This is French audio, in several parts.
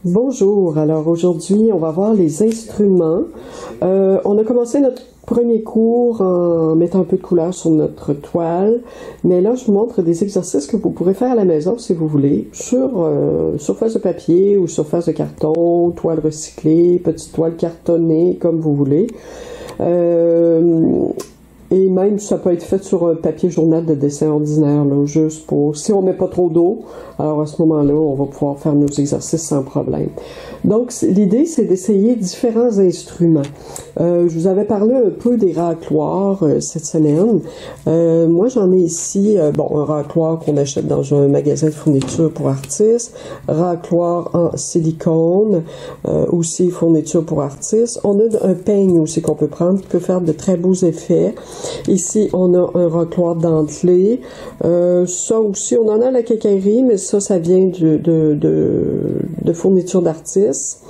Bonjour, alors aujourd'hui on va voir les instruments. On a commencé notre premier cours en mettant un peu de couleur sur notre toile, mais là je vous montre des exercices que vous pourrez faire à la maison si vous voulez, sur surface de papier ou surface de carton, toile recyclée, petite toile cartonnée, comme vous voulez. Et même ça peut être fait sur un papier journal de dessin ordinaire, là, juste pour, si on met pas trop d'eau, alors à ce moment-là, on va pouvoir faire nos exercices sans problème. Donc, l'idée, c'est d'essayer différents instruments. Je vous avais parlé un peu des racloirs cette semaine. Moi, j'en ai ici, un racloir qu'on achète dans un magasin de fourniture pour artistes, racloir en silicone, aussi fourniture pour artistes. On a un peigne aussi qu'on peut prendre, qui peut faire de très beaux effets. Ici, on a un racloir dentelé. Ça aussi, on en a à la quincaillerie, mais ça vient de fourniture d'artistes.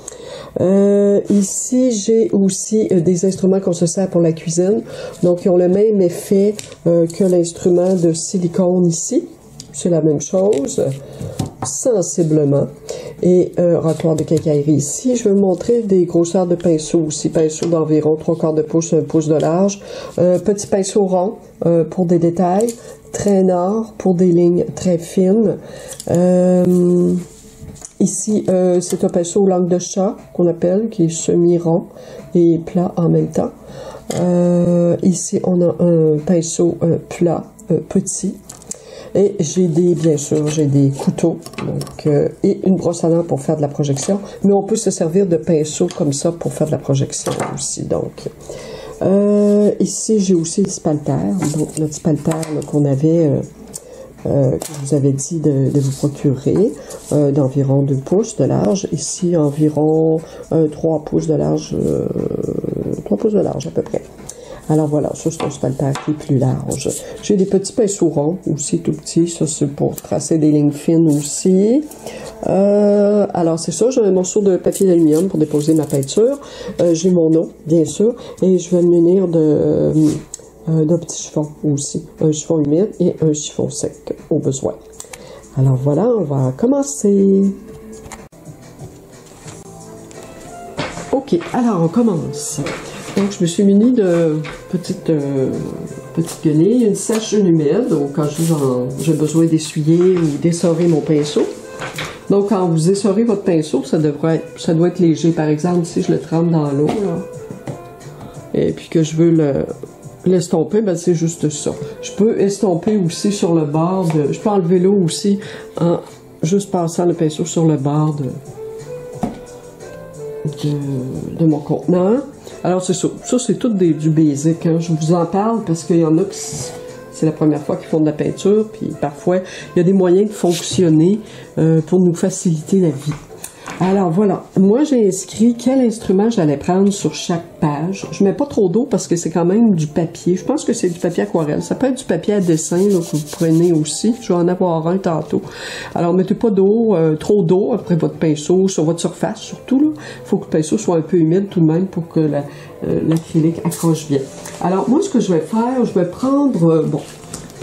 Ici, j'ai aussi des instruments qu'on se sert pour la cuisine. Donc, ils ont le même effet que l'instrument de silicone ici. C'est la même chose, sensiblement. Et un racloir de quincaillerie ici. Je vais vous montrer des grosseurs de pinceaux aussi. Pinceau d'environ 3/4 de pouce, 1 pouce de large. Petit pinceau rond pour des détails. Traînard pour des lignes très fines. Ici, c'est un pinceau langue de chat qu'on appelle, qui est semi-rond et plat en même temps. Ici, on a un pinceau plat, petit. Et bien sûr, j'ai des couteaux, donc, et une brosse à dents pour faire de la projection. Mais on peut se servir de pinceaux comme ça pour faire de la projection aussi, donc. Ici, j'ai aussi le spalter, donc notre spalter qu'on avait, que je vous avais dit de vous procurer, d'environ 2 pouces de large. Ici, environ 3 pouces de large, 3 pouces de large à peu près. Alors voilà, ça c'est un spalter qui est plus large. J'ai des petits pinceaux ronds aussi, tout petits. Ça c'est pour tracer des lignes fines aussi. Alors c'est ça, j'ai un morceau de papier d'aluminium pour déposer ma peinture. J'ai mon eau, bien sûr, et je vais me munir d'un petit chiffon aussi. Un chiffon humide et un chiffon sec au besoin. Alors voilà, on va commencer. Ok, alors on commence. Donc, je me suis munie de petites guenilles, une sèche, une humide. Donc, quand j'ai besoin d'essuyer ou d'essorer mon pinceau. Donc, quand vous essorez votre pinceau, ça doit être léger. Par exemple, si je le trempe dans l'eau, là, et puis que je veux l'estomper, ben c'est juste ça. Je peux estomper aussi sur le bord je peux enlever l'eau aussi en juste passant le pinceau sur le bord de mon contenant. Alors c'est ça, c'est tout du basic, hein. Je vous en parle parce qu'il y en a qui c'est la première fois qu'ils font de la peinture, puis parfois il y a des moyens de fonctionner pour nous faciliter la vie. Alors voilà, moi j'ai inscrit quel instrument j'allais prendre sur chaque page. Je mets pas trop d'eau parce que c'est quand même du papier. Je pense que c'est du papier aquarelle. Ça peut être du papier à dessin là, que vous prenez aussi. Je vais en avoir un tantôt. Alors mettez pas d'eau, trop d'eau après votre pinceau sur votre surface surtout là. Il faut que le pinceau soit un peu humide tout de même pour que l'acrylique accroche bien. Alors moi ce que je vais faire, je vais prendre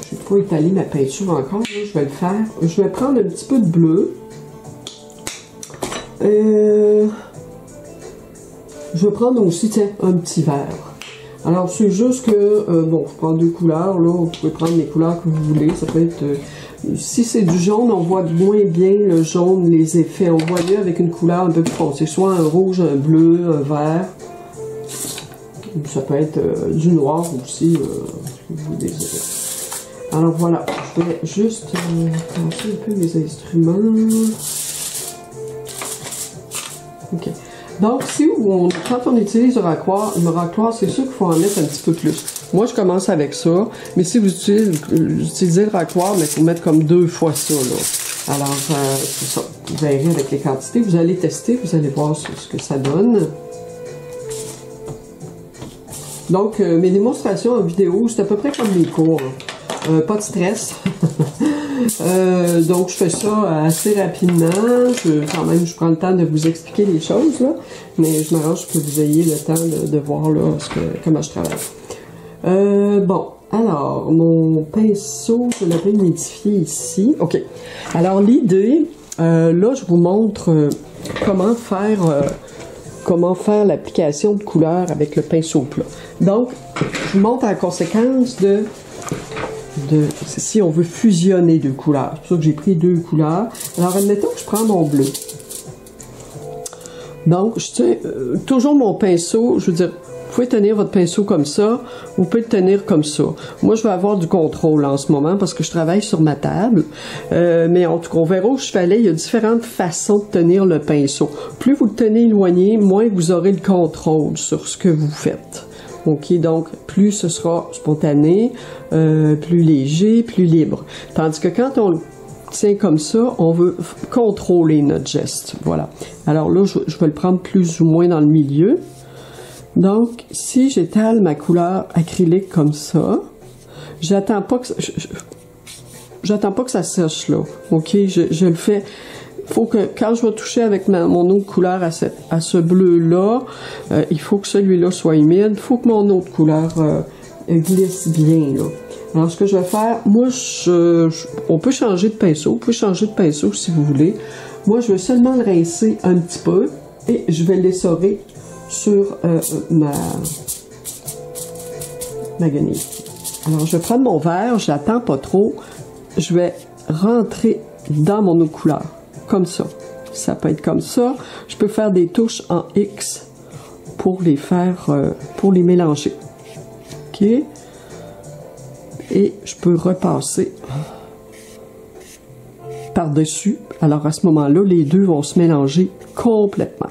je vais pas étaler ma peinture encore. Là, je vais le faire. Je vais prendre un petit peu de bleu. Je vais prendre aussi, tiens, un petit verre. Alors, c'est juste que, je prends 2 couleurs, là, vous pouvez prendre les couleurs que vous voulez. Ça peut être, si c'est du jaune, on voit moins bien le jaune, les effets. On voit mieux avec une couleur un peu plus foncée, soit un rouge, un bleu, un vert. Ça peut être du noir aussi, si vous désirez. Alors voilà, je vais juste commencer un peu mes instruments. Ok. Donc, quand on utilise le racloir, c'est sûr qu'il faut en mettre un petit peu plus. Moi, je commence avec ça, mais si vous utilisez le racloir, il faut mettre comme 2 fois ça, là. Alors, c'est ça. Vous verrez avec les quantités. Vous allez tester, vous allez voir ce que ça donne. Donc, mes démonstrations en vidéo, c'est à peu près comme les cours. Pas de stress. Donc, je fais ça assez rapidement. Je prends le temps de vous expliquer les choses, là. Mais je m'arrange que vous ayez le temps de voir, là, comment je travaille. Alors, mon pinceau, je l'avais humidifié ici. OK. Alors, l'idée, là, je vous montre comment faire l'application de couleur avec le pinceau plat. Donc, je vous montre en conséquence si on veut fusionner deux couleurs. C'est pour ça que j'ai pris deux couleurs. Alors, admettons que je prends mon bleu. Donc, je tiens toujours mon pinceau, je veux dire, vous pouvez tenir votre pinceau comme ça, vous pouvez le tenir comme ça. Moi, je vais avoir du contrôle en ce moment parce que je travaille sur ma table. Mais en tout cas, on verra où je vais aller. Il y a différentes façons de tenir le pinceau. Plus vous le tenez éloigné, moins vous aurez le contrôle sur ce que vous faites. OK, donc, plus ce sera spontané, plus léger, plus libre. Tandis que quand on le tient comme ça, on veut contrôler notre geste. Voilà. Alors là, je vais le prendre plus ou moins dans le milieu. Donc, si j'étale ma couleur acrylique comme ça, j'attends pas que ça sèche là. OK, je le fais. Faut que quand je vais toucher avec mon autre couleur à ce bleu-là, il faut que celui-là soit humide. Il faut que mon autre couleur glisse bien là. Alors, ce que je vais faire, moi, on peut changer de pinceau. Vous pouvez changer de pinceau si vous voulez. Moi, je vais seulement le rincer un petit peu et je vais l'essorer sur ma guenille. Alors, je vais prendre mon verre, je l'attends pas trop. Je vais rentrer dans mon autre couleur, comme ça. Ça peut être comme ça. Je peux faire des touches en X pour les faire, pour les mélanger. OK? Et je peux repasser par-dessus. Alors, à ce moment-là, les deux vont se mélanger complètement.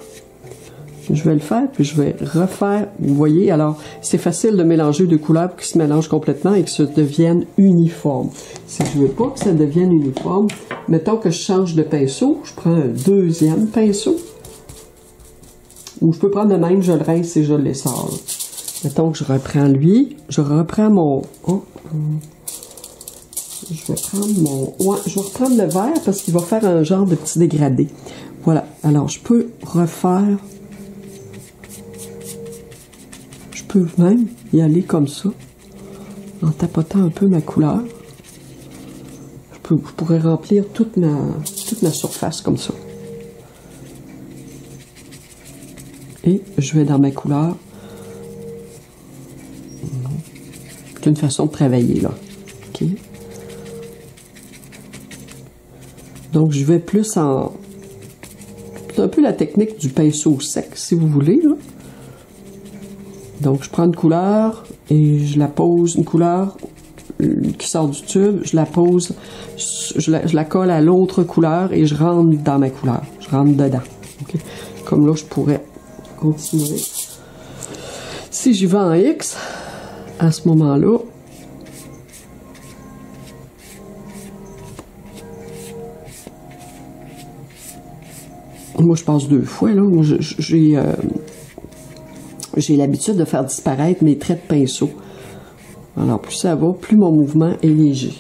Je vais le faire, puis je vais refaire. Vous voyez, alors, c'est facile de mélanger deux couleurs pour qu'ils se mélangent complètement et que ça devienne uniforme. Si je veux pas que ça devienne uniforme, mettons que je change de pinceau, je prends un deuxième pinceau. Ou je peux prendre le même, je le rince et je l'essore. Mettons que je reprends lui, je reprends mon... je vais prendre mon... Ouais, je vais reprendre le vert parce qu'il va faire un genre de petit dégradé. Voilà, alors je peux refaire... Je peux même y aller comme ça, en tapotant un peu ma couleur. Je pourrais remplir toute ma surface comme ça. Et je vais dans ma couleur. C'est une façon de travailler, là. OK? Donc, je vais plus en... C'est un peu la technique du pinceau sec, si vous voulez, là. Donc, je prends une couleur et je la pose, une couleur qui sort du tube, je la pose, je la colle à l'autre couleur et je rentre dans ma couleur. Je rentre dedans. Okay? Comme là, je pourrais continuer. Si j'y vais en X, à ce moment-là, moi, je passe deux fois, là. Moi, j'ai l'habitude de faire disparaître mes traits de pinceau. Alors, plus ça va, plus mon mouvement est léger.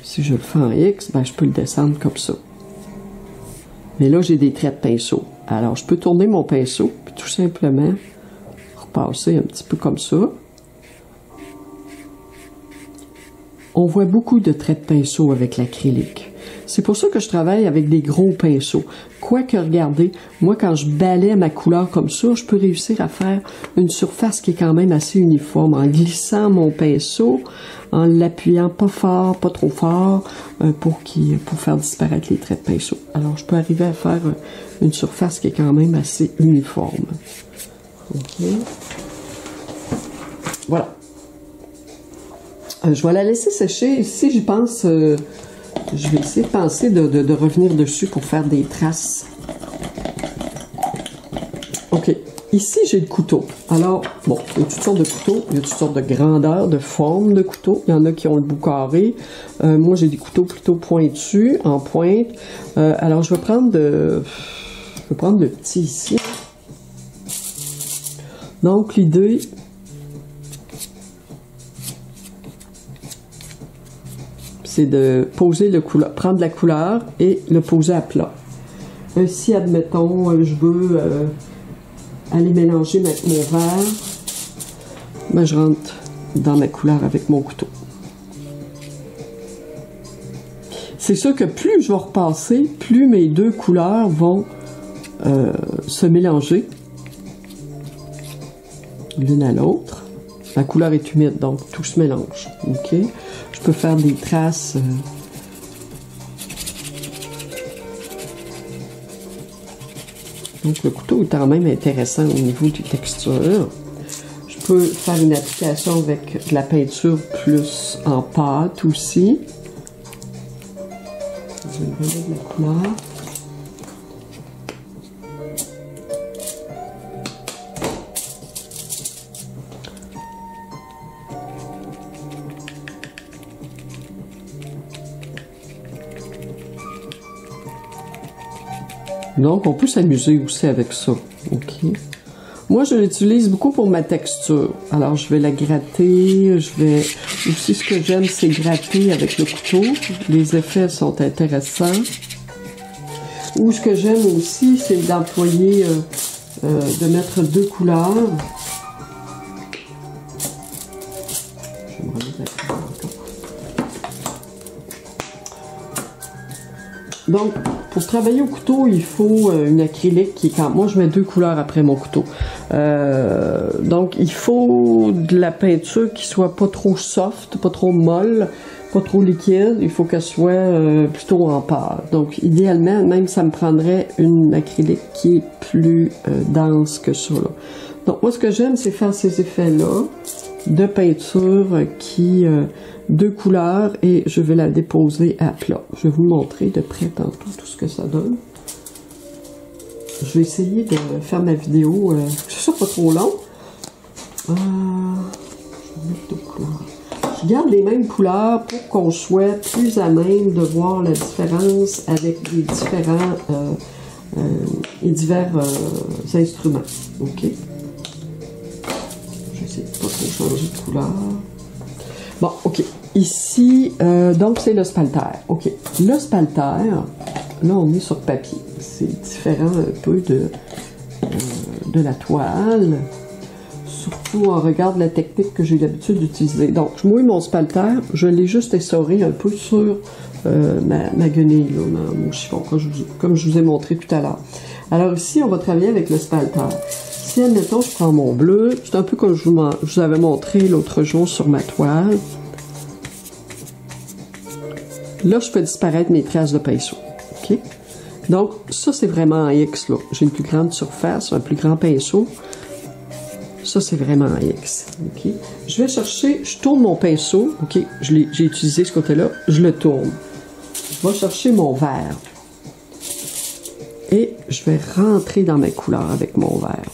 Si je le fais en X, ben, je peux le descendre comme ça. Mais là, j'ai des traits de pinceau. Alors, je peux tourner mon pinceau, puis tout simplement repasser un petit peu comme ça. On voit beaucoup de traits de pinceau avec l'acrylique. C'est pour ça que je travaille avec des gros pinceaux. Quoique, regardez, moi, quand je balaie ma couleur comme ça, je peux réussir à faire une surface qui est quand même assez uniforme en glissant mon pinceau, en l'appuyant pas fort, pas trop fort, pour faire disparaître les traits de pinceau. Alors, je peux arriver à faire une surface qui est quand même assez uniforme. OK. Voilà. Je vais la laisser sécher. Si j'y pense, je vais essayer de penser de revenir dessus pour faire des traces. OK. Ici, j'ai le couteau. Alors, bon, il y a toutes sortes de couteaux. Il y a toutes sortes de grandeurs, de formes de couteaux. Il y en a qui ont le bout carré. Moi, j'ai des couteaux plutôt pointus, en pointe. Alors, je vais prendre le petit ici. Donc, l'idée... c'est de poser prendre la couleur et le poser à plat. Si, admettons, je veux aller mélanger mon vert, ben, je rentre dans ma couleur avec mon couteau. c'est sûr que plus je vais repasser, plus mes deux couleurs vont se mélanger l'une à l'autre. La couleur est humide, donc tout se mélange. OK? Je peux faire des traces. Donc le couteau est quand même intéressant au niveau des textures. Je peux faire une application avec de la peinture plus en pâte aussi. Je vais mettre de la couleur. Donc, on peut s'amuser aussi avec ça. OK. Moi, je l'utilise beaucoup pour ma texture. Alors, je vais la gratter. Je vais... Aussi, ce que j'aime, c'est gratter avec le couteau. Les effets sont intéressants. Ou ce que j'aime aussi, c'est d'employer, de mettre deux couleurs. Je vais me remettre la couleur encore. Donc, pour travailler au couteau, il faut une acrylique qui est quand... Moi, je mets deux couleurs après mon couteau. Donc, il faut de la peinture qui soit pas trop soft, pas trop molle, pas trop liquide. Il faut qu'elle soit plutôt en pâte. Donc, idéalement, même ça me prendrait une acrylique qui est plus dense que ça, là. Donc, moi, ce que j'aime, c'est faire ces effets-là de peinture qui... deux couleurs et je vais la déposer à plat. Je vais vous montrer de près tantôt tout ce que ça donne. Je vais essayer de faire ma vidéo, que ce soit pas trop long. Je vais mettre deux couleurs. Je garde les mêmes couleurs pour qu'on soit plus à même de voir la différence avec les différents divers instruments. OK? Je vais essayer de pas trop changer de couleur. Bon, OK. Ici, donc c'est le spalter. OK. Le spalter, là, on est sur papier. C'est différent un peu de la toile. Surtout, on regarde la technique que j'ai l'habitude d'utiliser. Donc, je mouille mon spalter. Je l'ai juste essoré un peu sur ma guenille, là, mon chiffon, comme je vous ai montré tout à l'heure. Alors ici, on va travailler avec le spalter. Si, admettons, je prends mon bleu, c'est un peu comme je vous avais montré l'autre jour sur ma toile. Là, je fais disparaître mes traces de pinceau. OK? Donc, ça, c'est vraiment en X, là. J'ai une plus grande surface, un plus grand pinceau. Ça, c'est vraiment en X. OK? Je vais chercher, je tourne mon pinceau. OK? J'ai utilisé ce côté-là. Je le tourne. Je vais chercher mon vert. Et je vais rentrer dans mes couleurs avec mon vert.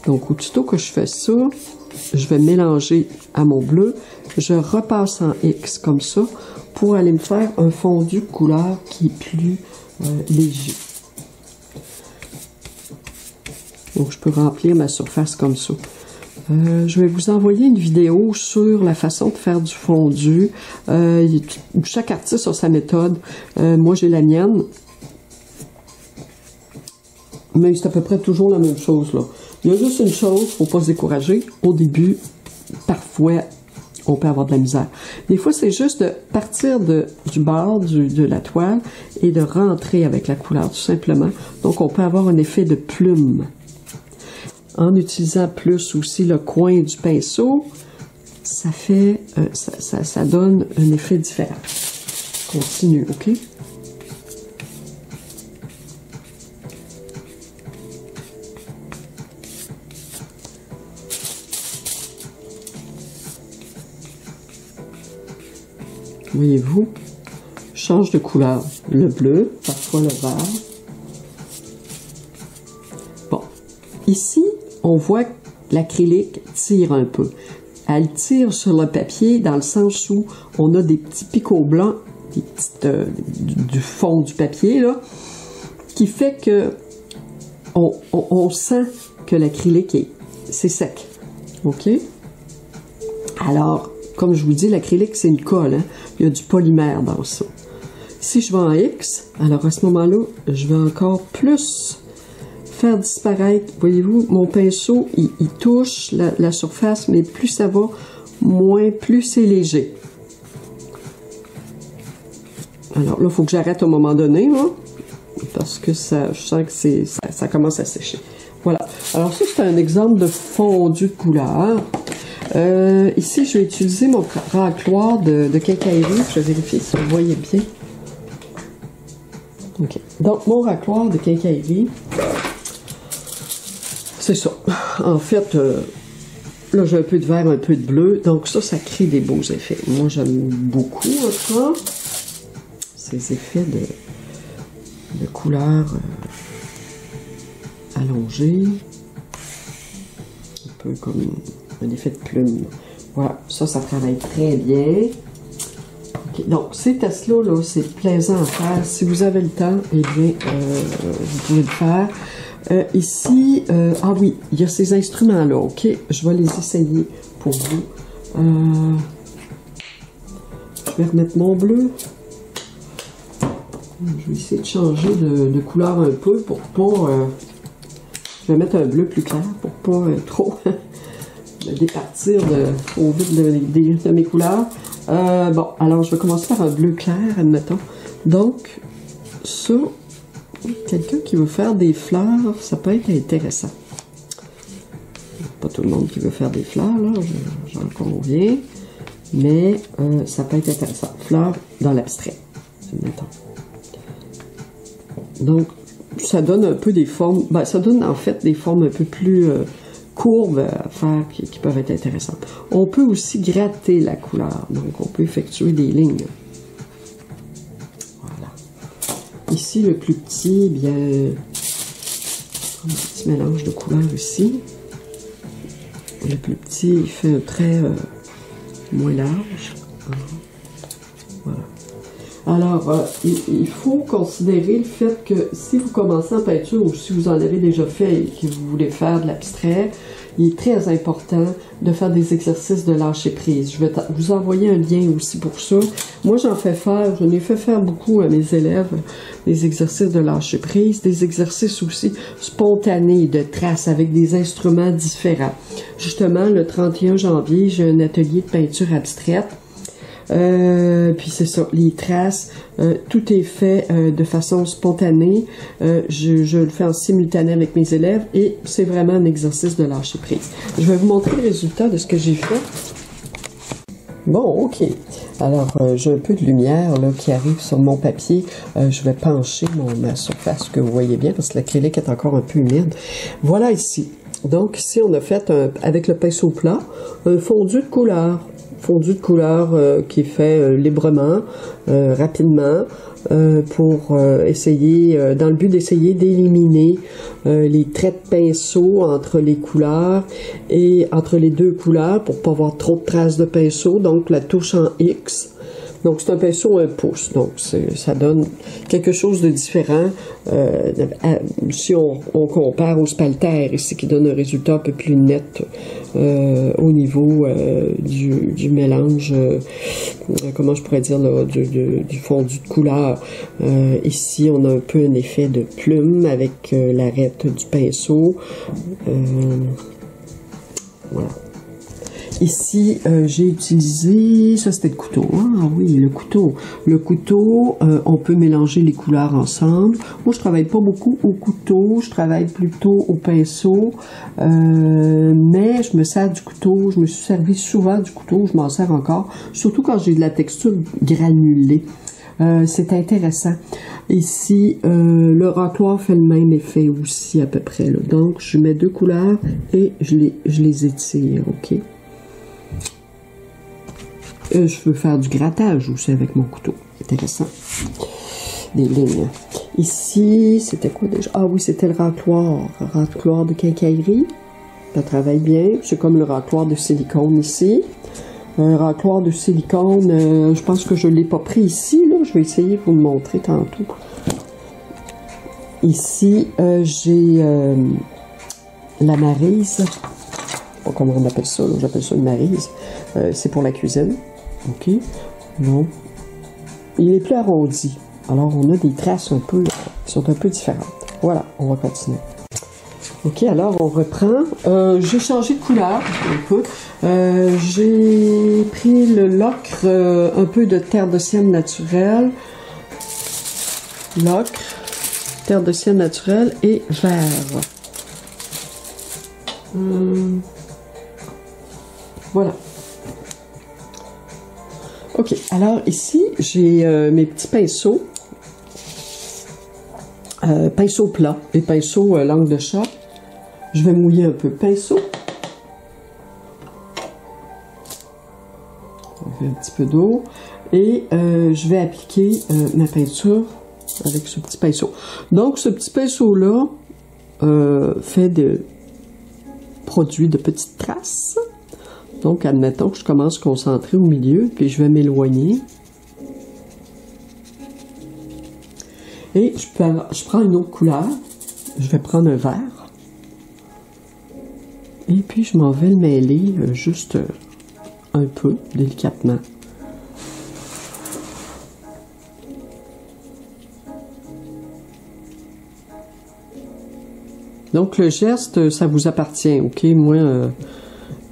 Donc, aussitôt que je fais ça, je vais mélanger à mon bleu. Je repasse en X comme ça pour aller me faire un fondu de couleur qui est plus léger. Donc, je peux remplir ma surface comme ça. Je vais vous envoyer une vidéo sur la façon de faire du fondu. Chaque artiste a sa méthode. Moi, j'ai la mienne. Mais c'est à peu près toujours la même chose, là. Il y a juste une chose, il ne faut pas se décourager. Au début, parfois, on peut avoir de la misère. Des fois, c'est juste de partir du bord de la toile et de rentrer avec la couleur, tout simplement. Donc, on peut avoir un effet de plume. En utilisant plus aussi le coin du pinceau, ça fait, ça donne un effet différent. Continue, OK? Voyez-vous, change de couleur. Le bleu, parfois le vert. Bon, ici, on voit que l'acrylique tire un peu. Elle tire sur le papier dans le sens où on a des petits picots blancs, des petites, du fond du papier, là, qui fait que on sent que l'acrylique c'est sec. OK? Alors, comme je vous dis, l'acrylique, c'est une colle, hein? Il y a du polymère dans ça. Si je vais en X, alors à ce moment-là, je vais encore plus faire disparaître. Voyez-vous, mon pinceau, il touche la surface, mais plus ça va, plus c'est léger. Alors là, il faut que j'arrête à un moment donné, là, parce que ça, je sens que ça commence à sécher. Voilà. Alors ça, c'est un exemple de fondu de couleur. Ici, je vais utiliser mon racloir de quincaillerie. Je vais vérifier si vous voyez bien. OK. Donc, mon racloir de quincaillerie, c'est ça. En fait, là, j'ai un peu de vert, un peu de bleu. Donc, ça crée des beaux effets. Moi, j'aime beaucoup, en tout cas, ces effets de couleurs allongées. Un peu comme un effet de plume. Voilà, ça travaille très bien. Okay. Donc, ces tests-là, -là, c'est plaisant à faire. Si vous avez le temps, eh bien, vous pouvez le faire. Ici, ah oui, il y a ces instruments-là, OK? Je vais les essayer pour vous. Je vais remettre mon bleu. Je vais essayer de changer de couleur un peu pour pas... je vais mettre un bleu plus clair pour pas trop me départir au vide de mes couleurs. Bon, alors je vais commencer par un bleu clair, admettons. Donc, ça, quelqu'un qui veut faire des fleurs, ça peut être intéressant. Pas tout le monde qui veut faire des fleurs, là, j'en conviens. Mais ça peut être intéressant. Fleurs dans l'abstrait, admettons. Donc, ça donne un peu des formes, ben, ça donne en fait des formes un peu plus courbes à faire qui peuvent être intéressantes. On peut aussi gratter la couleur, donc on peut effectuer des lignes. Voilà. Ici, le plus petit, bien, un petit mélange de couleurs ici. Le plus petit, il fait un trait moins large. Voilà. Alors, il faut considérer le fait que si vous commencez en peinture ou si vous en avez déjà fait et que vous voulez faire de l'abstrait, il est très important de faire des exercices de lâcher prise. Je vais vous envoyer un lien aussi pour ça. Moi, j'en ai fait faire beaucoup à mes élèves, des exercices de lâcher prise, des exercices aussi spontanés de traces avec des instruments différents. Justement, le 31 janvier, j'ai un atelier de peinture abstraite. Puis c'est ça, les traces, tout est fait de façon spontanée. Je le fais en simultané avec mes élèves et c'est vraiment un exercice de lâcher prise. Je vais vous montrer le résultat de ce que j'ai fait. Bon, OK. Alors, j'ai un peu de lumière là, qui arrive sur mon papier. Je vais pencher ma surface, que vous voyez bien, parce que l'acrylique est encore un peu humide. Voilà ici. Donc, ici, on a fait, avec le pinceau plat, un fondu de couleur. Fondu de couleur qui est fait librement, rapidement, pour essayer, dans le but d'essayer d'éliminer les traits de pinceau entre les couleurs et entre les deux couleurs pour pas avoir trop de traces de pinceau, donc la touche en X. Donc, c'est un pinceau 1 pouce. Donc, ça donne quelque chose de différent si on compare au spalter ici, qui donne un résultat un peu plus net au niveau du mélange, comment je pourrais dire, là, du fondu de couleur. Ici, on a un peu un effet de plume avec l'arête du pinceau. Voilà. Ici, j'ai utilisé, ça c'était le couteau, hein? Ah oui, le couteau. Le couteau, on peut mélanger les couleurs ensemble. Moi, je travaille pas beaucoup au couteau, je travaille plutôt au pinceau, mais je me sers du couteau, je me suis servi souvent du couteau, je m'en sers encore, surtout quand j'ai de la texture granulée. C'est intéressant. Ici, le racloir fait le même effet aussi à peu près, là. Donc, je mets deux couleurs et je les étire, OK? Je veux faire du grattage aussi avec mon couteau. Intéressant. Des lignes. Ici, c'était quoi déjà? Ah oui, c'était le racloir. Racloir de quincaillerie. Ça travaille bien. C'est comme le racloir de silicone ici. Un racloir de silicone, je pense que je ne l'ai pas pris ici. Là. Je vais essayer de vous le montrer tantôt. Ici, j'ai la maryse. Je ne sais pas comment on appelle ça. J'appelle ça une maryse. C'est pour la cuisine. OK. Bon. Il est plus arrondi. Alors, on a des traces un peu, qui sont un peu différentes. Voilà, on va continuer. OK, alors, on reprend. J'ai changé de couleur un peu. J'ai pris le l'ocre, un peu de terre de sienne naturelle. l'ocre, terre de sienne naturelle et vert. Voilà. OK, alors ici, j'ai mes petits pinceaux. Pinceau plat et pinceau langue de chat. Je vais mouiller un peu pinceau. Un petit peu d'eau. Et je vais appliquer ma peinture avec ce petit pinceau. Donc, ce petit pinceau-là produit de petites traces. Donc, admettons que je commence concentré au milieu, puis je vais m'éloigner. Et je prends une autre couleur. Je vais prendre un vert. Et puis, je m'en vais le mêler juste un peu, délicatement. Donc, le geste, ça vous appartient, OK? Moi,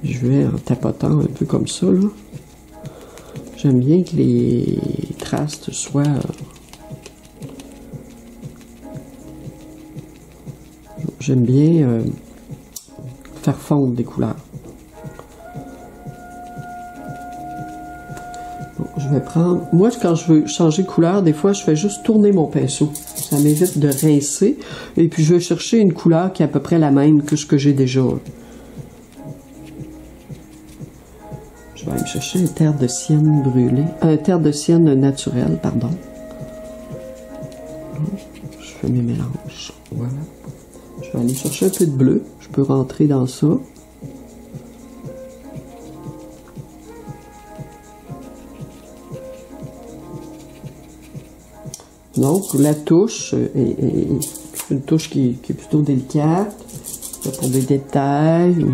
je vais en tapotant un peu comme ça, là. J'aime bien que les traces soient... J'aime bien faire fondre des couleurs. Bon, je vais prendre... Moi, quand je veux changer de couleur, des fois, je fais juste tourner mon pinceau. Ça m'évite de rincer. Et puis, je vais chercher une couleur qui est à peu près la même que ce que j'ai déjà. Je vais aller me chercher une terre de sienne brûlée. Terre de sienne naturelle, pardon. Je fais mes mélanges. Voilà. Je vais aller chercher un peu de bleu. Je peux rentrer dans ça. Donc, la touche est une touche qui est plutôt délicate. Pour des détails.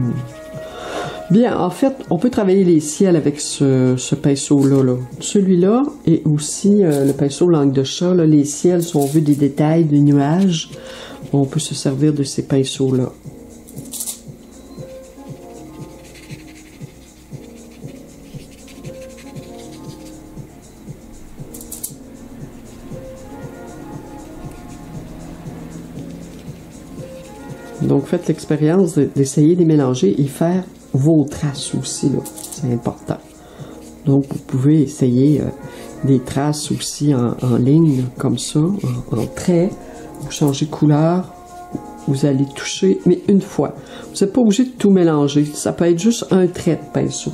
Bien, en fait, on peut travailler les ciels avec ce pinceau-là. Là. Celui-là et aussi le pinceau langue de chat. Là, les ciels, si on veut des détails, des nuages, on peut se servir de ces pinceaux-là. Donc, faites l'expérience d'essayer de les mélanger et faire vos traces aussi, là. C'est important. Donc, vous pouvez essayer des traces aussi en ligne, comme ça, en trait. Vous changez de couleur, vous allez toucher, mais une fois. Vous n'êtes pas obligé de tout mélanger. Ça peut être juste un trait de pinceau.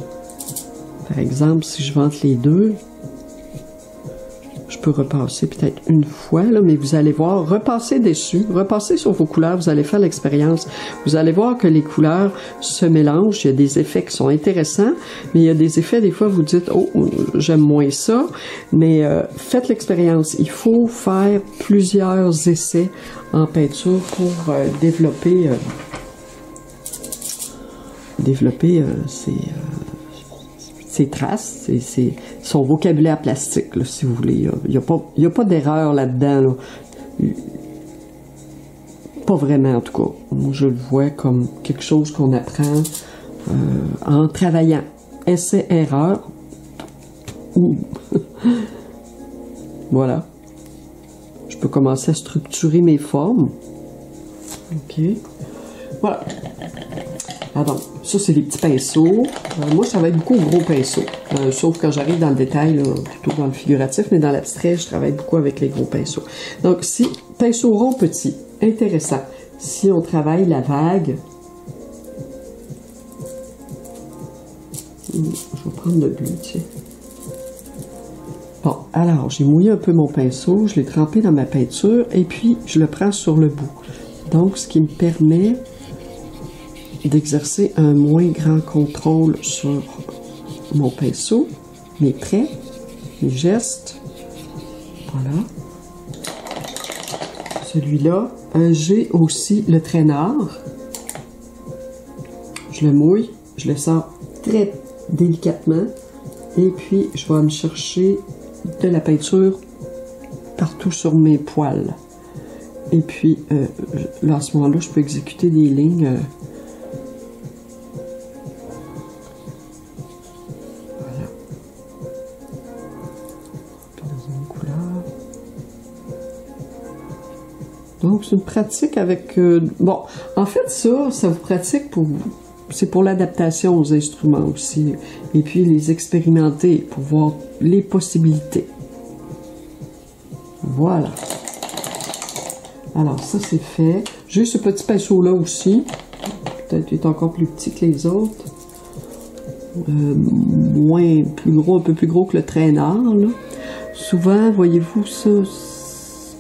Par exemple, si je vante les deux, je peux repasser peut-être une fois, là, mais vous allez voir, repasser dessus, repasser sur vos couleurs, vous allez faire l'expérience. Vous allez voir que les couleurs se mélangent, il y a des effets qui sont intéressants, mais il y a des effets, des fois, vous dites, oh, j'aime moins ça, mais faites l'expérience. Il faut faire plusieurs essais en peinture pour développer ses traces, son vocabulaire plastique, là, si vous voulez. Il n'y a pas d'erreur là-dedans. Là. Pas vraiment, en tout cas. Moi, je le vois comme quelque chose qu'on apprend en travaillant. Essai-erreur. Voilà. Je peux commencer à structurer mes formes. OK. Voilà. Pardon, ça c'est des petits pinceaux. Moi je travaille beaucoup au gros pinceaux. Sauf quand j'arrive dans le détail, là, plutôt dans le figuratif, mais dans l'abstrait, je travaille beaucoup avec les gros pinceaux. Donc si, pinceau rond petit, intéressant. Si on travaille la vague, je vais prendre le bleu, tiens. Bon, alors j'ai mouillé un peu mon pinceau, je l'ai trempé dans ma peinture, et puis je le prends sur le bout. Donc ce qui me permet d'exercer un moins grand contrôle sur mon pinceau, mes traits, mes gestes. Voilà. Celui-là, j'ai aussi le traînard. Je le mouille, je le sors très délicatement et puis je vais me chercher de la peinture partout sur mes poils. Et puis, là, à ce moment-là, je peux exécuter des lignes. Donc, c'est une pratique avec... bon, en fait, ça vous pratique pour... C'est pour l'adaptation aux instruments aussi. Et puis, les expérimenter pour voir les possibilités. Voilà. Alors, ça, c'est fait. J'ai ce petit pinceau-là aussi. Peut-être qu'il est encore plus petit que les autres. Plus gros, un peu plus gros que le traînard, là. Souvent, voyez-vous, ça,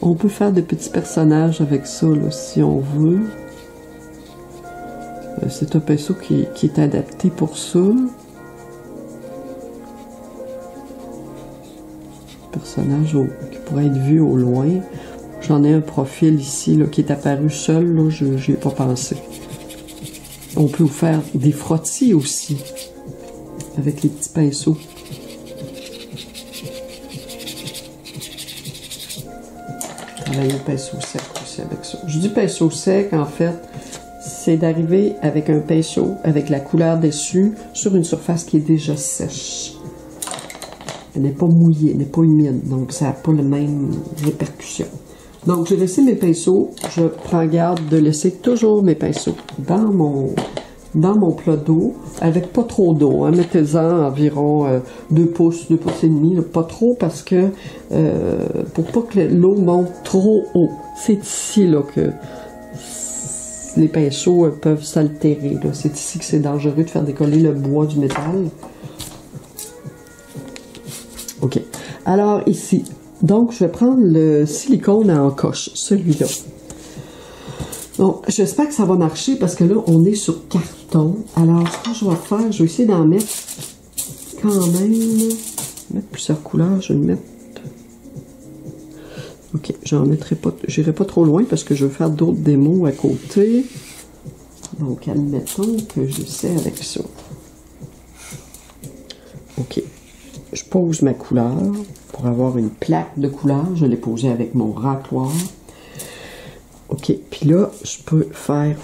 on peut faire des petits personnages avec ça, là, si on veut. C'est un pinceau qui est adapté pour ça. Personnage qui pourrait être vu au loin. J'en ai un profil ici là, qui est apparu seul, là, je n'y ai pas pensé. On peut faire des frottis aussi, avec les petits pinceaux. Travailler au pinceau sec aussi avec ça. Je dis pinceau sec, en fait, c'est d'arriver avec un pinceau, avec la couleur dessus, sur une surface qui est déjà sèche. Elle n'est pas mouillée, elle n'est pas humide, donc ça n'a pas la même répercussion. Donc, j'ai laissé mes pinceaux. Je prends garde de laisser toujours mes pinceaux dans mon plat d'eau, avec pas trop d'eau. Hein. Mettez-en environ 2 pouces, 2 pouces et demi, là, pas trop, parce que pour pas que l'eau monte trop haut. C'est ici là que les pinceaux peuvent s'altérer. C'est ici que c'est dangereux de faire décoller le bois du métal. OK. Alors, ici, donc, je vais prendre le silicone à encoche, celui-là. Donc, j'espère que ça va marcher parce que là, on est sur carton. Alors, ce que je vais faire, je vais essayer d'en mettre quand même... Mettre plusieurs couleurs, je vais le mettre... OK, j'en mettrai pas... J'irai pas trop loin parce que je vais faire d'autres démos à côté. Donc, admettons que j'essaie avec ça. OK. Je pose ma couleur pour avoir une plaque de couleur. Je l'ai posée avec mon racloir. OK. Puis là, je peux faire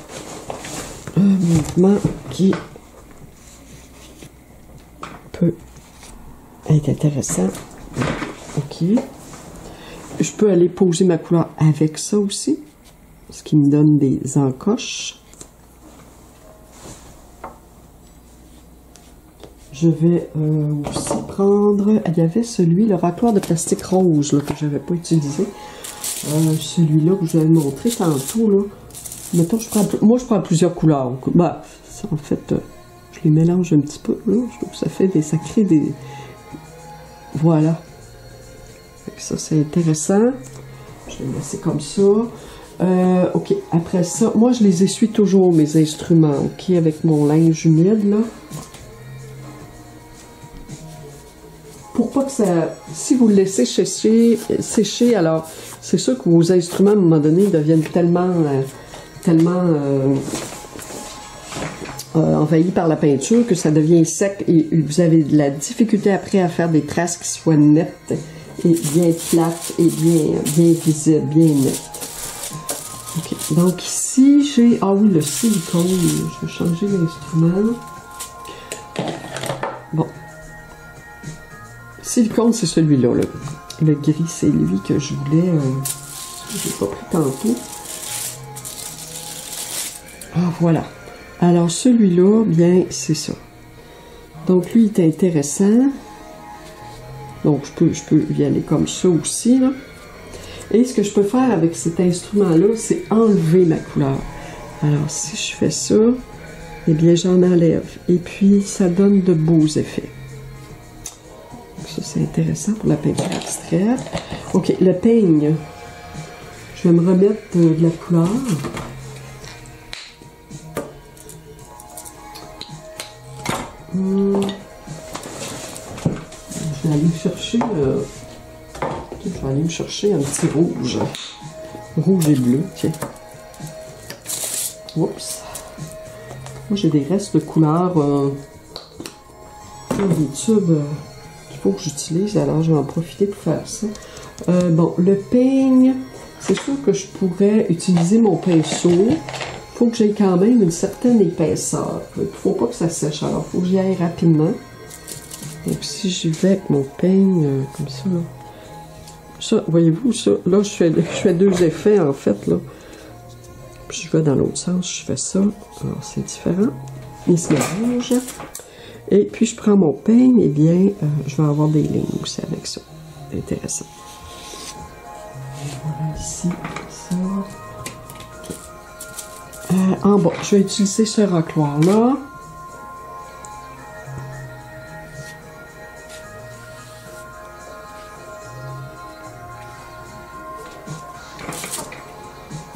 un mouvement qui peut être intéressant. OK. Je peux aller poser ma couleur avec ça aussi, ce qui me donne des encoches. Je vais aussi prendre... Il y avait celui, le racloir de plastique rose, là, que je n'avais pas utilisé. Celui-là que je vous avais montré tantôt, là. Mettons, moi, je prends plusieurs couleurs. Bah, en fait, je les mélange un petit peu, là. Je trouve que ça fait ça crée des... Voilà. Ça, c'est intéressant. Je vais le laisser comme ça. OK. Après ça, moi, je les essuie toujours, mes instruments, OK, avec mon linge humide, là. Pour pas que ça... Si vous le laissez sécher, alors, c'est sûr que vos instruments, à un moment donné, deviennent tellement envahis par la peinture que ça devient sec et vous avez de la difficulté après à faire des traces qui soient nettes et bien plates et bien visibles, bien nettes. OK. Donc ici, j'ai... Ah oui, le silicone. Je vais changer d'instrument. Bon. Silicone, c'est celui-là. Le gris, c'est lui que je voulais... je n'ai pas pris tantôt. Ah, voilà. Alors, celui-là, bien, c'est ça. Donc, lui, il est intéressant. Donc, je peux y aller comme ça aussi, là. Et ce que je peux faire avec cet instrument-là, c'est enlever ma couleur. Alors, si je fais ça, eh bien, j'en enlève. Et puis, ça donne de beaux effets. Donc, ça, c'est intéressant pour la peinture abstraite. OK, le peigne. Je vais me remettre de la couleur. Je vais aller me chercher un petit rouge. Rouge et bleu, tiens. Oups. Moi, j'ai des restes de couleurs, des tubes qu'il faut que j'utilise, alors je vais en profiter pour faire ça. Bon, le peigne, c'est sûr que je pourrais utiliser mon pinceau. Il faut que j'aie quand même une certaine épaisseur. Il ne faut pas que ça sèche, alors il faut que j'y aille rapidement. Donc si j'y vais avec mon peigne, comme ça, là, Ça, voyez-vous, ça, là, je fais deux effets, en fait, là. Puis je vais dans l'autre sens, je fais ça. Alors, c'est différent. Il se mélange. Et puis, je prends mon peigne, et bien, je vais avoir des lignes aussi avec ça. Intéressant. Voilà, ici, ça. En bas, je vais utiliser ce racloir-là.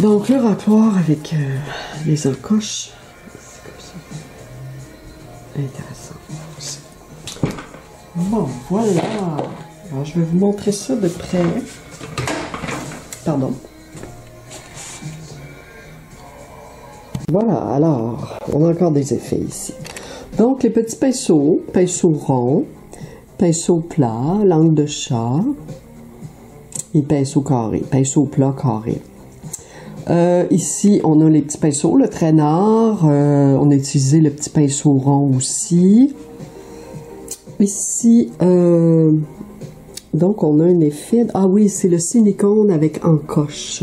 Donc, le racloir avec les encoches. Intéressant. Bon, voilà. Alors, je vais vous montrer ça de près. Pardon. Voilà, alors, on a encore des effets ici. Donc, les petits pinceaux ronds, pinceau plat, langue de chat, et pinceau carré, pinceau plat carré. Ici, on a les petits pinceaux, le traînard, on a utilisé le petit pinceau rond aussi. Ici, donc on a un effet, ah oui, c'est le silicone avec encoche.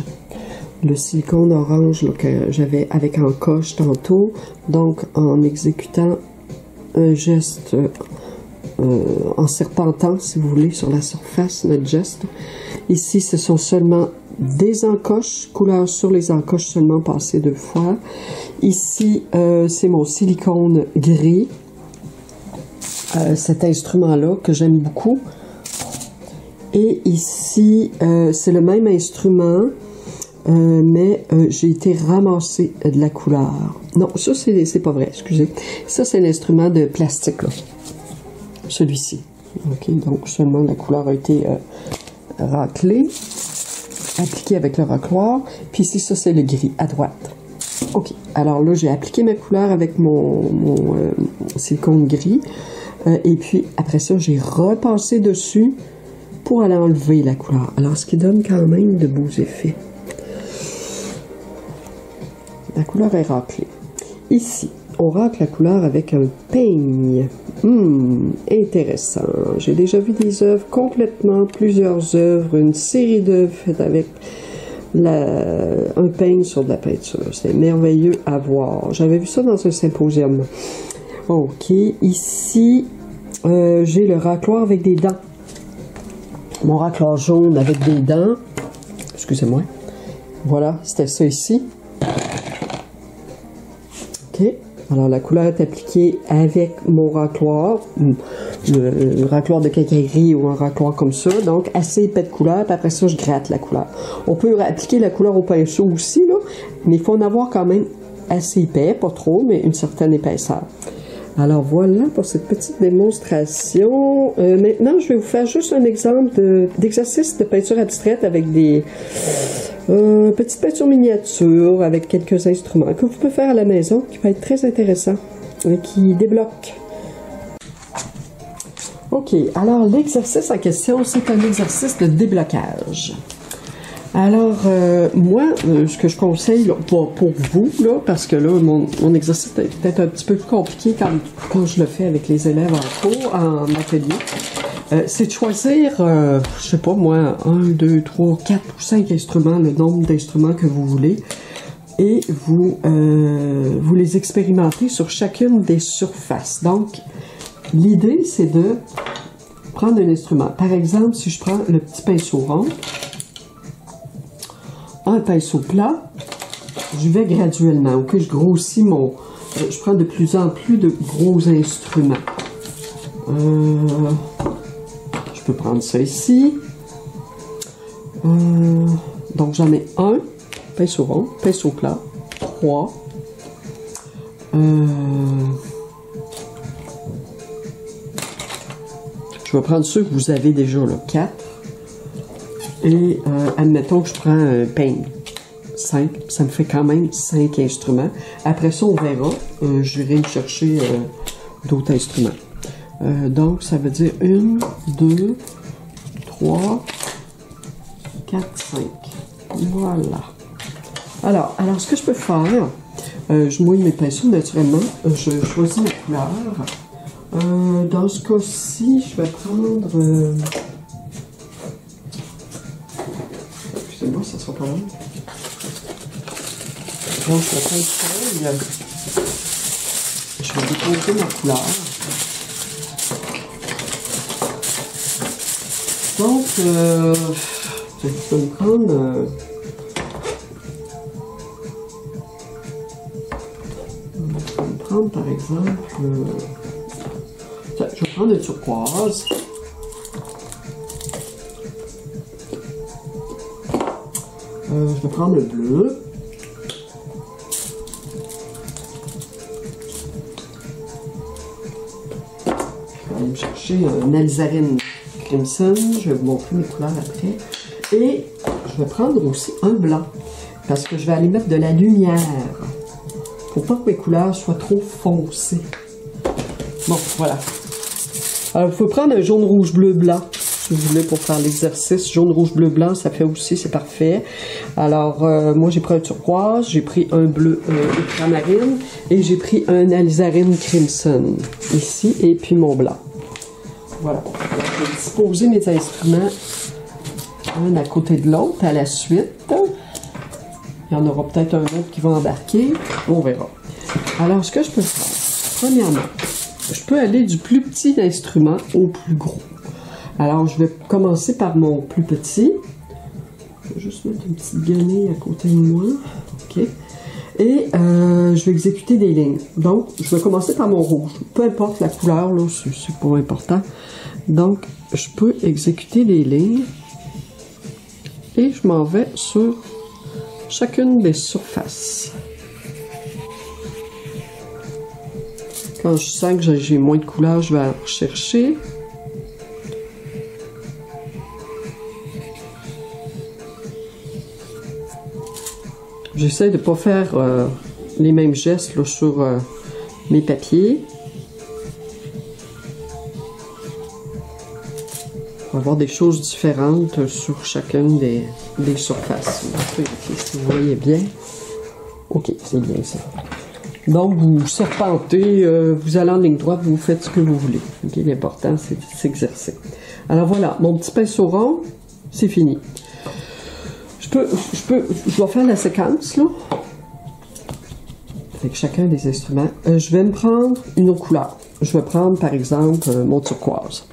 Le silicone orange là, que j'avais avec encoche tantôt, donc en exécutant un geste en serpentant, si vous voulez, sur la surface, notre geste. Ici, ce sont seulement des encoches, couleur sur les encoches seulement passées 2 fois. Ici, c'est mon silicone gris. Cet instrument-là que j'aime beaucoup. Et ici, c'est le même instrument, mais j'ai été ramasser de la couleur. Non, ça, c'est pas vrai, excusez. Ça, c'est l'instrument de plastique, là. Celui-ci. OK, donc seulement la couleur a été raclée, appliquée avec le racloir. Puis ici, ça, c'est le gris à droite. OK, alors là, j'ai appliqué ma couleur avec mon silicone gris. Et puis, après ça, j'ai repassé dessus pour aller enlever la couleur. Alors, ce qui donne quand même de beaux effets. La couleur est raclée. Ici, on racle la couleur avec un peigne. Intéressant. J'ai déjà vu des œuvres complètement, plusieurs œuvres, une série d'œuvres faites avec un peigne sur de la peinture. C'est merveilleux à voir. J'avais vu ça dans un symposium. OK. Ici, j'ai le racloir avec des dents. Mon racloir jaune avec des dents. Excusez-moi. Voilà, c'était ça ici. OK. Alors, la couleur est appliquée avec mon racloir. Le racloir de quincaillerie ou un racloir comme ça. Donc, assez épais de couleur. Puis après ça, je gratte la couleur. On peut appliquer la couleur au pinceau aussi, là. Mais il faut en avoir quand même assez épais. Pas trop, mais une certaine épaisseur. Alors voilà pour cette petite démonstration. Maintenant, je vais vous faire juste un exemple d'exercice de peinture abstraite avec des petites peintures miniatures avec quelques instruments que vous pouvez faire à la maison, qui peut être très intéressant et qui débloque. OK, alors l'exercice en question, c'est un exercice de déblocage. Alors, moi, ce que je conseille là, pour vous, là, parce que là, mon exercice est peut-être un petit peu plus compliqué quand je le fais avec les élèves en cours, en atelier, c'est de choisir, je sais pas moi, 1, 2, 3, 4 ou 5 instruments, le nombre d'instruments que vous voulez, et vous les expérimentez sur chacune des surfaces. Donc, l'idée, c'est de prendre un instrument. Par exemple, si je prends le petit pinceau rond, un pinceau plat, je vais graduellement, ok, je grossis je prends de plus en plus de gros instruments. Je peux prendre ça ici. Donc j'en mets un, pinceau rond, pinceau plat, 3. Je vais prendre ceux que vous avez déjà, là, 4. Et admettons que je prends un peigne, 5, ça me fait quand même 5 instruments. Après ça, on verra, j'irai me chercher d'autres instruments. Donc, ça veut dire 1, 2, 3, 4, 5. Voilà. Alors, ce que je peux faire, je mouille mes pinceaux naturellement, je choisis mes couleurs. Dans ce cas-ci, je vais prendre... sera pas long. Donc, la pince-feuille, je vais déposer ma couleur. Donc, je vais me prendre... je vais me prendre, par exemple... je vais prendre le turquoise. Je vais prendre le bleu. Je vais aller me chercher un alizarin crimson. Je vais vous montrer mes couleurs après. Et je vais prendre aussi un blanc. Parce que je vais aller mettre de la lumière. Pour pas que mes couleurs soient trop foncées. Bon, voilà. Alors, vous pouvez prendre un jaune, rouge, bleu, blanc. Si vous voulez, pour faire l'exercice. Jaune, rouge, bleu, blanc, ça fait aussi, c'est parfait. Alors, moi, j'ai pris un turquoise, j'ai pris un bleu ultramarine et j'ai pris un alizarin crimson ici et puis mon blanc. Voilà. Alors, je vais disposer mes instruments un à côté de l'autre à la suite. Il y en aura peut-être un autre qui va embarquer. On verra. Alors, ce que je peux faire, premièrement, je peux aller du plus petit instrument au plus gros. Alors, je vais commencer par mon plus petit. Je vais juste mettre une petite guenille à côté de moi. OK. Et je vais exécuter des lignes. Donc, je vais commencer par mon rouge. Peu importe la couleur, là, c'est pas important. Donc, je peux exécuter des lignes. Et je m'en vais sur chacune des surfaces. Quand je sens que j'ai moins de couleurs, je vais aller rechercher. J'essaie de ne pas faire les mêmes gestes là, sur mes papiers. On va avoir des choses différentes sur chacune des surfaces. Si vous voyez bien. OK, c'est bien ça. Donc, vous serpentez, vous allez en ligne droite, vous faites ce que vous voulez. Okay, l'important, c'est de s'exercer. Alors voilà, mon petit pinceau rond, c'est fini. Je dois faire la séquence, là. Avec chacun des instruments. Je vais me prendre une autre couleur. Je vais prendre, par exemple, mon turquoise.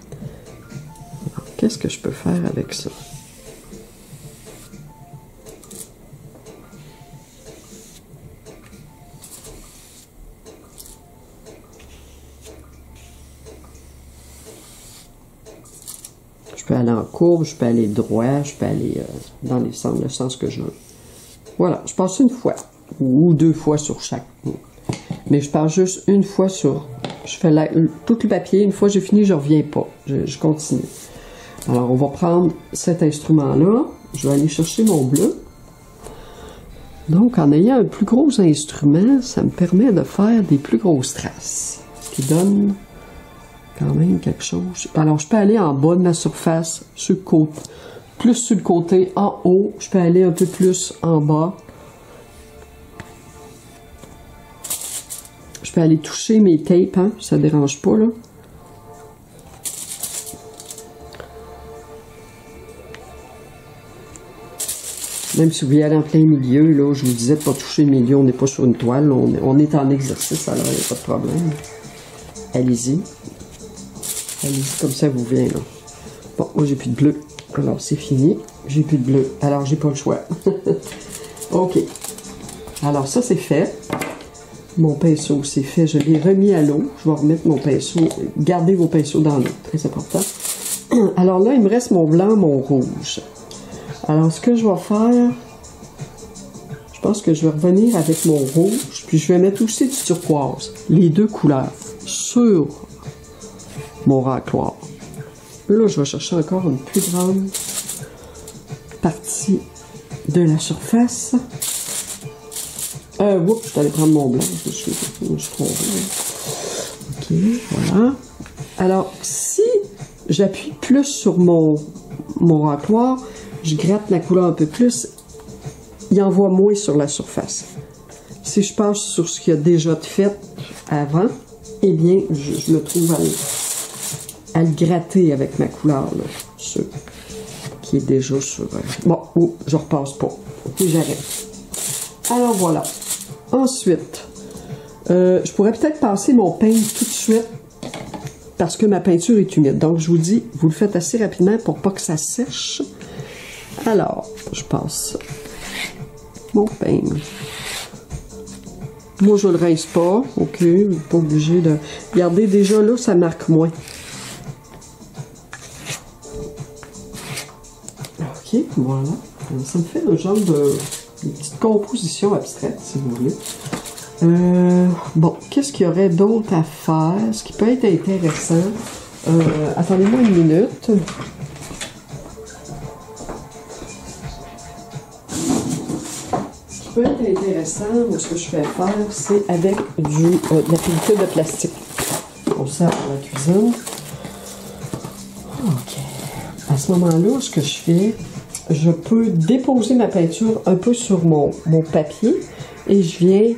Qu'est-ce que je peux faire avec ça? Je peux aller en courbe, je peux aller droit, je peux aller dans le sens que je veux. Voilà, je passe une fois ou deux fois sur chaque. Mais je passe juste une fois sur... Je fais tout le papier, une fois j'ai fini, je ne reviens pas. Je continue. Alors, on va prendre cet instrument-là. Je vais aller chercher mon bleu. Donc, en ayant un plus gros instrument, ça me permet de faire des plus grosses traces. Ce qui donne quand même quelque chose. Alors, je peux aller en bas de ma surface, sur le côté, plus sur le côté, en haut. Je peux aller un peu plus en bas. Je peux aller toucher mes tapes, hein, ça ne dérange pas, là. Même si vous y allez en plein milieu, là, je vous disais de ne pas toucher le milieu, on n'est pas sur une toile, on est en exercice, alors il n'y a pas de problème. Allez-y. Allez-y, comme ça vous vient, là. Bon, moi j'ai plus de bleu, alors c'est fini. J'ai plus de bleu, alors j'ai pas le choix. OK. Alors ça c'est fait. Mon pinceau c'est fait, je l'ai remis à l'eau. Je vais remettre mon pinceau, gardez vos pinceaux dans l'eau, très important. Alors là, il me reste mon blanc, mon rouge. Alors, ce que je vais faire, je pense que je vais revenir avec mon rouge, puis je vais mettre aussi du turquoise, les deux couleurs, sur mon racloir. Là, je vais chercher encore une plus grande partie de la surface. Oups, je vais aller prendre mon blanc, je suis trompé. OK, voilà. Alors, si j'appuie plus sur mon racloir, je gratte la couleur un peu plus, il en voit moins sur la surface. Si je passe sur ce qu'il y a déjà fait avant, eh bien, je me trouve à le gratter avec ma couleur, là, qui est déjà sur... Bon, je repasse pas. Ok, j'arrête. Alors voilà. Ensuite, je pourrais peut-être passer mon peigne tout de suite parce que ma peinture est humide. Donc, je vous dis, vous le faites assez rapidement pour pas que ça sèche. Alors, je passe mon peigne. Moi, je le rince pas. OK, vous n'êtes pas obligé de... Regardez, déjà là, ça marque moins. OK, voilà. Ça me fait un genre de petite composition abstraite, si vous voulez. Bon, qu'est-ce qu'il y aurait d'autre à faire? Ce qui peut être intéressant. Attendez-moi une minute. Ce qui peut être intéressant, moi, ce que je vais faire, c'est avec de la pellicule de plastique. On sert pour la cuisine. OK. À ce moment-là, ce que je fais, je peux déposer ma peinture un peu sur mon papier et je viens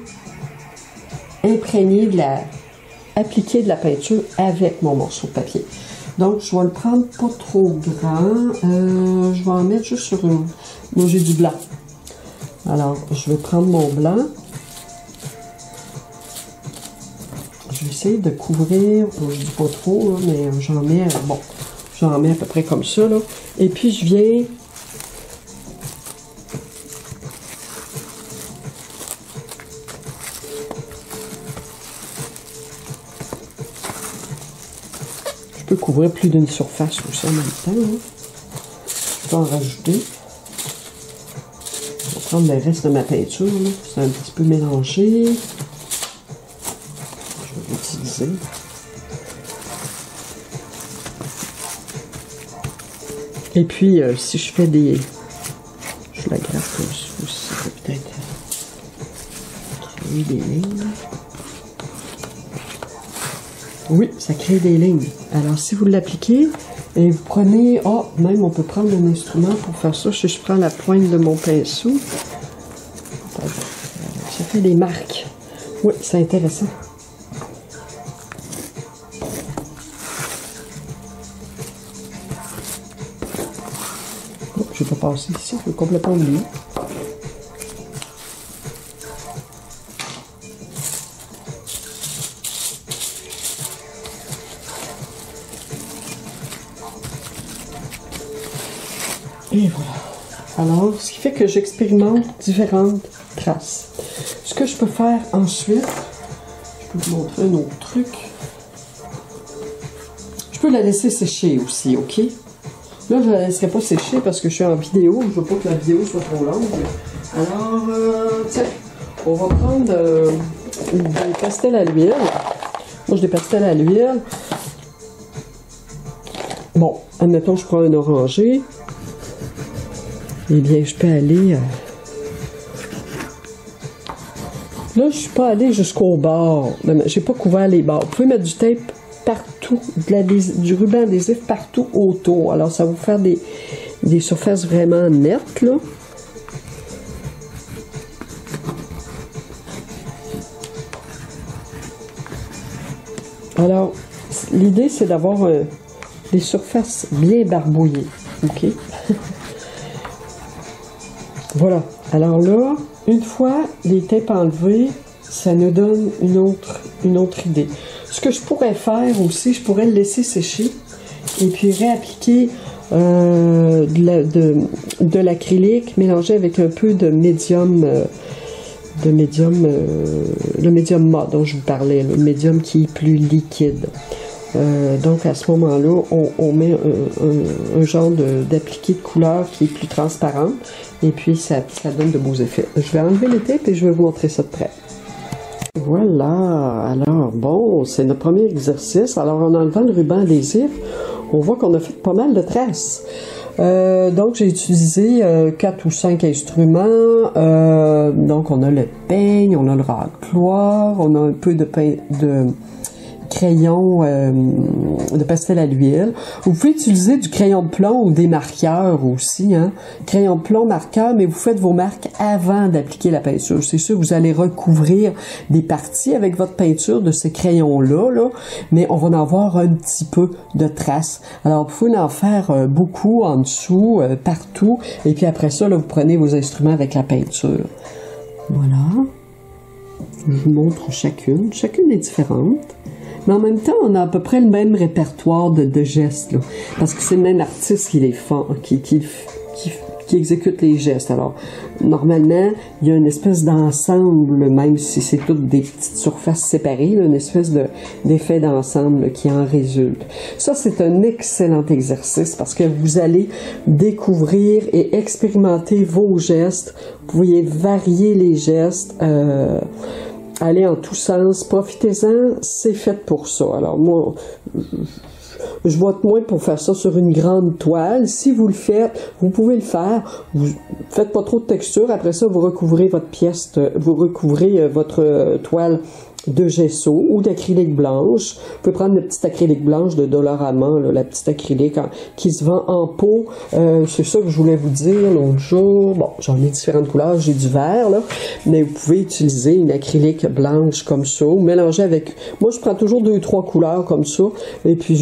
appliquer de la peinture avec mon morceau de papier. Donc, je vais le prendre pas trop grand. Je vais en mettre juste sur une... Moi, j'ai du blanc. Alors, je vais prendre mon blanc. Je vais essayer de couvrir, je dis pas trop, là, mais j'en mets, bon, j'en mets à peu près comme ça, là. Et puis, je viens... Je peux couvrir plus d'une surface aussi en même temps, là. Je peux en rajouter. Je vais prendre le reste de ma peinture, là. C'est un petit peu mélangé. Je vais l'utiliser. Et puis, si je fais des... Je la gratte comme ça aussi, ça peut peut-être créer des lignes. Oui, ça crée des lignes. Alors, si vous l'appliquez, et vous prenez... Oh, même on peut prendre un instrument pour faire ça. Si je prends la pointe de mon pinceau, ça fait des marques. Oui, c'est intéressant. Oh, je vais pas passer ici, je vais complètement oublier. Et voilà. Alors, ce qui fait que j'expérimente différentes traces. Ce que je peux faire ensuite, je peux vous montrer un autre truc. Je peux la laisser sécher aussi, ok? Là, je ne la laisserai pas sécher parce que je suis en vidéo. Je ne veux pas que la vidéo soit trop longue. Alors, tiens, on va prendre des pastels à l'huile. Moi, j'ai des pastels à l'huile. Bon, admettons, je prends un orangé. Eh bien, je peux aller... Là, je ne suis pas allée jusqu'au bord. J'ai pas couvert les bords. Vous pouvez mettre du tape partout, du ruban adhésif partout autour. Alors, ça va vous faire des surfaces vraiment nettes, là. Alors, l'idée, c'est d'avoir des surfaces bien barbouillées. OK? Voilà. Alors là, une fois les tapes enlevées, ça nous donne une autre idée. Ce que je pourrais faire aussi, je pourrais le laisser sécher et puis réappliquer de l'acrylique mélangé avec un peu de médium, le médium mat dont je vous parlais, le médium qui est plus liquide. Donc à ce moment-là, on met un genre d'appliqué de couleur qui est plus transparent et puis ça donne de beaux effets. Je vais enlever les tapes et je vais vous montrer ça de près. Voilà, alors bon, c'est notre premier exercice. Alors en enlevant le ruban adhésif, on voit qu'on a fait pas mal de traces. Donc j'ai utilisé 4 ou 5 instruments. Donc on a le peigne, on a le racloir, on a un peu de crayon de pastel à l'huile. Vous pouvez utiliser du crayon de plomb ou des marqueurs aussi, hein. Crayon de plomb, marqueur, mais vous faites vos marques avant d'appliquer la peinture. C'est sûr, vous allez recouvrir des parties avec votre peinture de ces crayons-là, là, mais on va en avoir un petit peu de traces. Alors, vous pouvez en faire beaucoup en dessous, partout, et puis après ça, là, vous prenez vos instruments avec la peinture. Voilà. Je vous montre chacune. Chacune est différente. Mais en même temps, on a à peu près le même répertoire de gestes, là, parce que c'est le même artiste qui les font, qui exécute les gestes. Alors, normalement, il y a une espèce d'ensemble, même si c'est toutes des petites surfaces séparées, là, une espèce d'effet d'ensemble qui en résulte. Ça, c'est un excellent exercice parce que vous allez découvrir et expérimenter vos gestes. Vous pouvez varier les gestes, aller en tous sens. Profitez-en, c'est fait pour ça. Alors, moi, je vote moins pour faire ça sur une grande toile. Si vous le faites, vous pouvez le faire. Vous faites pas trop de texture. Après ça, vous recouvrez votre pièce, vous recouvrez votre toile de gesso ou d'acrylique blanche. Vous pouvez prendre le petit acrylique blanche de Dollarama, là, la petite acrylique qui se vend en pot. C'est ça que je voulais vous dire l'autre jour. Bon, j'en ai différentes couleurs, j'ai du vert, là, mais vous pouvez utiliser une acrylique blanche comme ça, ou mélanger avec... Moi, je prends toujours 2-3 couleurs comme ça, et puis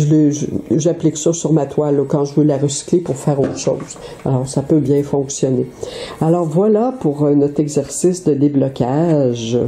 j'applique ça sur ma toile là, quand je veux la recycler pour faire autre chose. Alors, ça peut bien fonctionner. Alors, voilà pour notre exercice de déblocage.